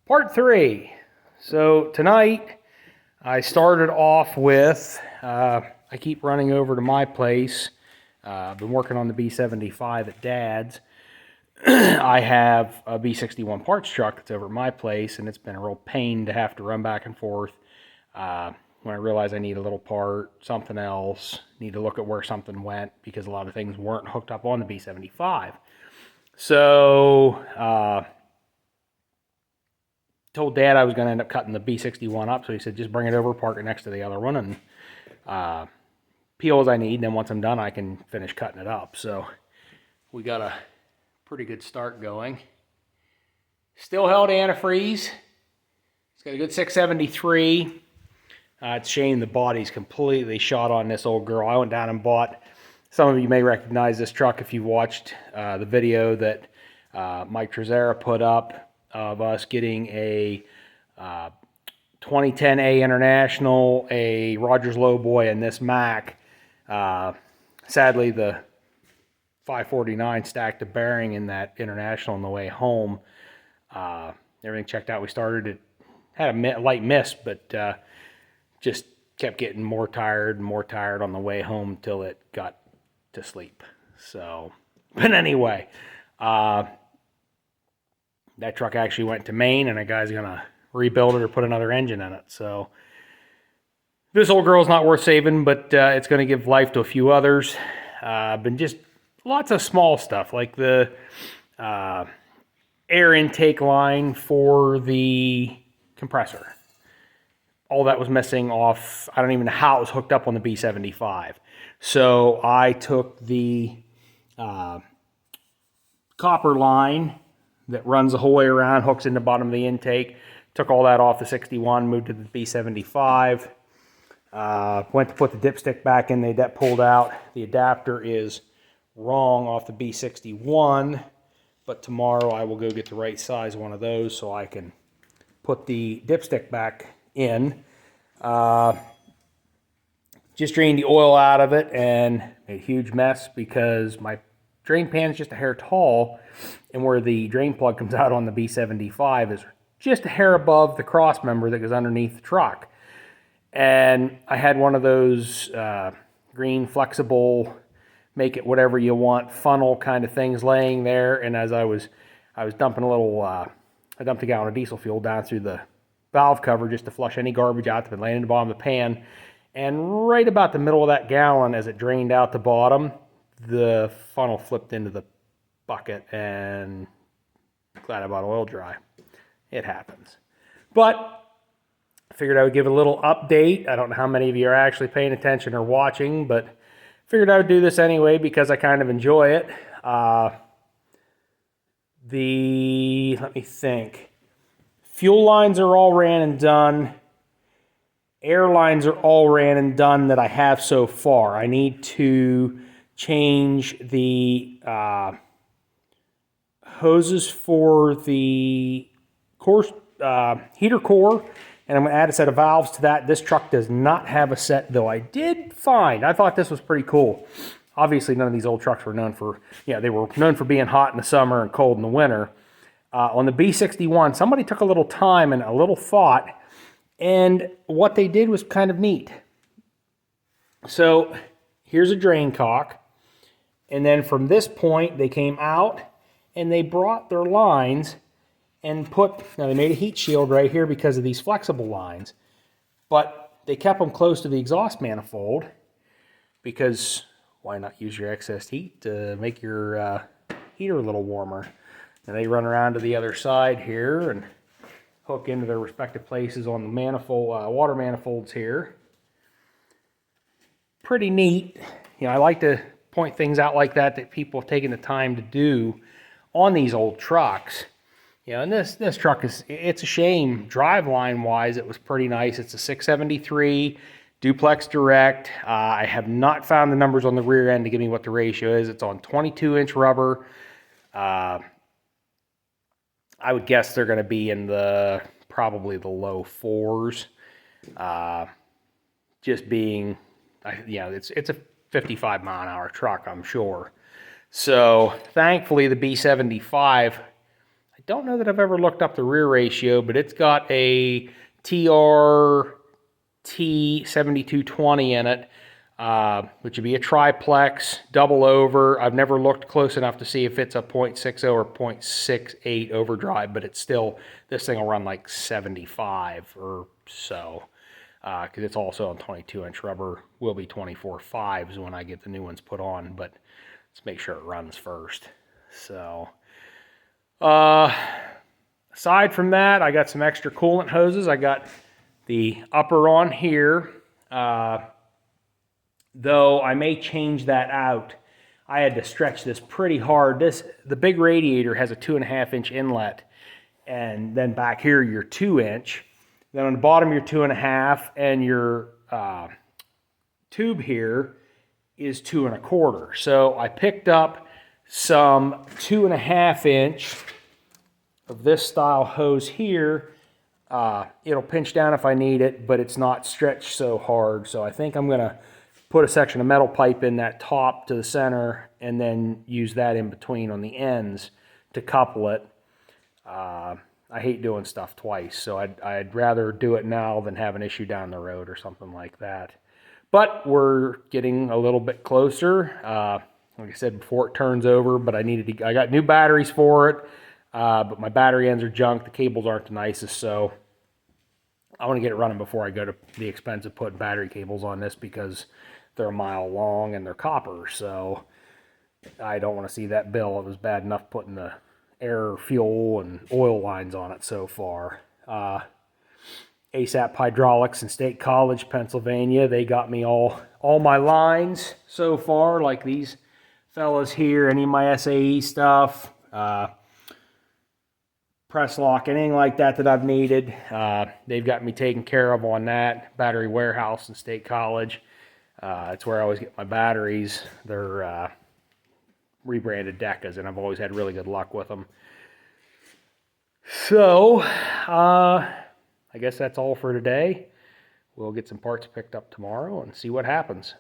Part 3. So tonight I started off with, I keep running over to my place. I've been working on the B75 at Dad's. I have a B61 parts truck that's over at my place, and it's been a real pain to have to run back and forth. When I realize I need a little part, something else, need to look at where something went, because a lot of things weren't hooked up on the B75. So, told Dad I was going to end up cutting the B61 up, so he said just bring it over, park it next to the other one, and peel as I need, and then once I'm done I can finish cutting it up. So we got a pretty good start going. Still held antifreeze. It's got a good 673. It's a shame the body's completely shot on this old girl. I went down and bought, some of you may recognize this truck if you've watched the video that Mike Trezera put up of us getting a 2010 A International, a Rogers Lowboy, and this Mac. Sadly, the 549 stacked a bearing in that International on the way home. Everything checked out. We started it, had a light miss, but just kept getting more tired and more tired on the way home till it got to sleep. So, but anyway, that truck actually went to Maine, and a guy's gonna rebuild it or put another engine in it. So this old girl's not worth saving, but it's gonna give life to a few others. Been just lots of small stuff, like the air intake line for the compressor. All that was missing off. I don't even know how it was hooked up on the B75. So I took the copper line that runs the whole way around, hooks in the bottom of the intake, took all that off the 61, moved to the B75, went to put the dipstick back in, that pulled out. The adapter is wrong off the B61, but tomorrow I will go get the right size one of those so I can put the dipstick back in. Just drained the oil out of it and made a huge mess because my drain pan is just a hair tall, and where the drain plug comes out on the B75 is just a hair above the cross member that goes underneath the truck. And I had one of those green flexible, make it whatever you want funnel kind of things laying there, and as I was dumping a little, I dumped a gallon of diesel fuel down through the valve cover just to flush any garbage out that's been laying in the bottom of the pan, and right about the middle of that gallon, as it drained out the bottom, the funnel flipped into the bucket, and glad I bought oil dry. It happens. But I figured I would give a little update. I don't know how many of you are actually paying attention or watching, but figured I would do this anyway because I kind of enjoy it. Let me think. Fuel lines are all ran and done. Air lines are all ran and done that I have so far. I need to change the hoses for the heater core, and I'm going to add a set of valves to that. This truck does not have a set, though I did find, I thought this was pretty cool. Obviously, none of these old trucks were known for, they were known for being hot in the summer and cold in the winter. On the B61, somebody took a little time and a little thought, and what they did was kind of neat. So here's a drain cock. And then from this point, they came out and they brought their lines and now they made a heat shield right here because of these flexible lines, but they kept them close to the exhaust manifold because why not use your excess heat to make your heater a little warmer? And they run around to the other side here and hook into their respective places on the manifold, water manifolds here. Pretty neat. I like to point things out like that people have taken the time to do on these old trucks. And this truck it's a shame. Driveline wise, it was pretty nice. It's a 673 duplex direct. I have not found the numbers on the rear end to give me what the ratio is. It's on 22-inch rubber. I would guess they're going to be in probably the low 4s. Just being, it's a 55 mile an hour truck, I'm sure. So thankfully the B75, I don't know that I've ever looked up the rear ratio, but it's got a TRT 7220 in it, which would be a triplex, double over. I've never looked close enough to see if it's a 0.60 or 0.68 overdrive, but it's still, this thing will run like 75 or so, because it's also on 22-inch rubber. Will be 24.5s when I get the new ones put on, but let's make sure it runs first. So, aside from that, I got some extra coolant hoses. I got the upper on here, though I may change that out. I had to stretch this pretty hard. The big radiator has a 2.5-inch inlet, and then back here your 2-inch. Then on the bottom your 2.5, and your tube here is 2.25. So I picked up some 2.5-inch of this style hose here. It'll pinch down if I need it, but it's not stretched so hard. So I think I'm gonna put a section of metal pipe in that top to the center, and then use that in between on the ends to couple it. I hate doing stuff twice, so I'd rather do it now than have an issue down the road or something like that. But we're getting a little bit closer. Like I said, before it turns over, but I got new batteries for it, but my battery ends are junk. The cables aren't the nicest, so I want to get it running before I go to the expense of putting battery cables on this, because they're a mile long and they're copper, so I don't want to see that bill. It was bad enough putting the air, fuel, and oil lines on it so far. ASAP Hydraulics in State College, Pennsylvania, they got me all my lines so far, like these fellas here, any of my SAE stuff, press lock, anything like that I've needed. They've got me taken care of on that. Battery Warehouse in State College. It's where I always get my batteries. They're rebranded Decas, and I've always had really good luck with them. So, I guess that's all for today. We'll get some parts picked up tomorrow and see what happens.